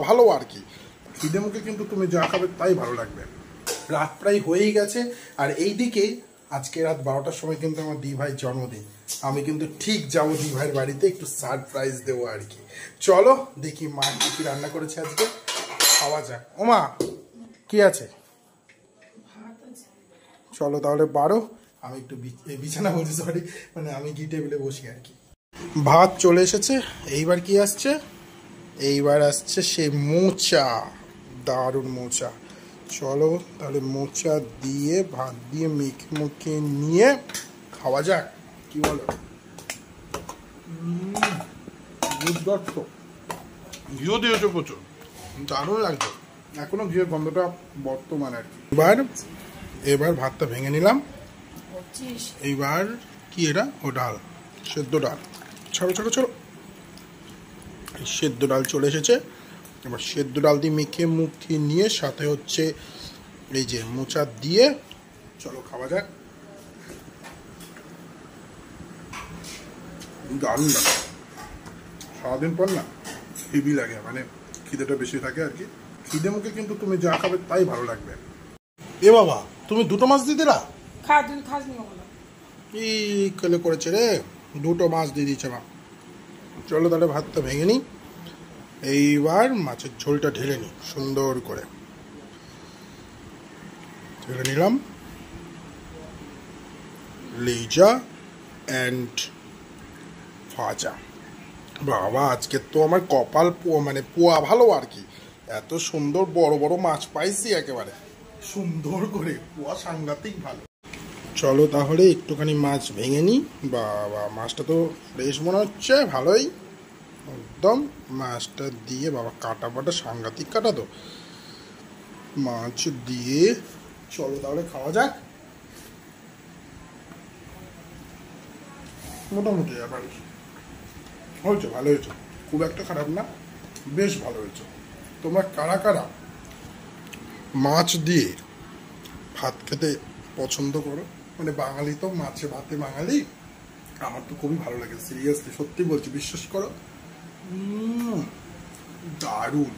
ভালো আর কি। খিদে মুখে কিন্তু তুমি যা খাবে তাই ভালো লাগবে। রাত প্রায় হয়েই গেছে, আর এইদিকে আজকে রাত 12টার সময় কিন্তু আমার দি ভাইয়ের জন্মদিন। আমি কিন্তু ঠিক যাবো দি ভাইয়ের বাড়িতে, একটু সারপ্রাইজ দেবো আর কি। চলো দেখি মা কি রান্না করেছে আজকে, খাওয়া যাক। ওমা কি আছে? চলো তাহলে বারো, আমি একটু বিছানা বলছি, সরি, মানে আমি কি টেবিলে বসি আর কি। ভাত চলে এসেছে, এইবার কি আসছে? এইবার আসছে সে মোচা, দারুণ মোচা। চলো তাহলে মোচা দিয়ে ভাত দিয়ে মেখে মুখে নিয়ে খাওয়া যাক, কি বলো? দুর্দর্শ ঘিও দিয়েছে প্রচুর, দারুণ লাগছে। এখনো ঘিয়ের গন্ধটা বর্তমান আর কি। এবার ভাতটা ভেঙে নিলাম। এইবার কি এটা? ও ডাল, সেদ্ধ ডাল। ছাড়ো ছাড়ো ছাড়ো, সেদ্ধ ডাল চলে এসেছে। এবার সেদ্ধ ডাল দিয়ে মেখে মুখে নিয়ে সাথে হচ্ছে এই যে মোচা দিয়ে চলো খাওয়া যাক। দারুণ লাগে, সারাদিন পর না হেভি লাগে, মানে খিদেটা বেশি থাকে আর কি। খিদে মুখে কিন্তু তুমি যা খাবে তাই ভালো লাগবে। এ বাবা, তুমি দুটো মাছ দিয়ে দিলা? কি কেলে করেছে রে, দুটো মাছ দিয়ে দিয়েছে মা। চলো তাহলে ভাতটা ভেঙে নিই। এইবার মাছের ঝোলটা ঢেলে নিই সুন্দর করে, ঢেলে নিলাম। লেজা অ্যান্ড ভাজা। বাবা আজকে তো আমার কপাল মানে পোয়া ভালো আর কি, এত সুন্দর বড় বড় মাছ পাইছি, একেবারে সুন্দর করে পোয়া, সাংঘাতিক ভালো। চলো তাহলে একটুখানি মাছ ভেঙে নিই। বাবা মাছটা তো ফ্রেশ মনে হচ্ছে, ভালোই একদম। মাছটা দিয়ে বাবা কাটা পাটা সাংঘাতিক কাটা তো, মাছ দিয়ে চলো তাহলে খাওয়া যাক। মোটামুটি আবার হয়েছে, ভালো হয়েছে, খুব একটা খারাপ না, বেশ ভালো হয়েছে। তোমরা কারা কারা মাছ দিয়ে ভাত খেতে পছন্দ করো? মানে বাঙালি তো মাছে ভাতে বাঙালি, আমার তো খুবই ভালো লাগে, সিরিয়াসলি সত্যি বলছি, বিশ্বাস করো। দারুণ।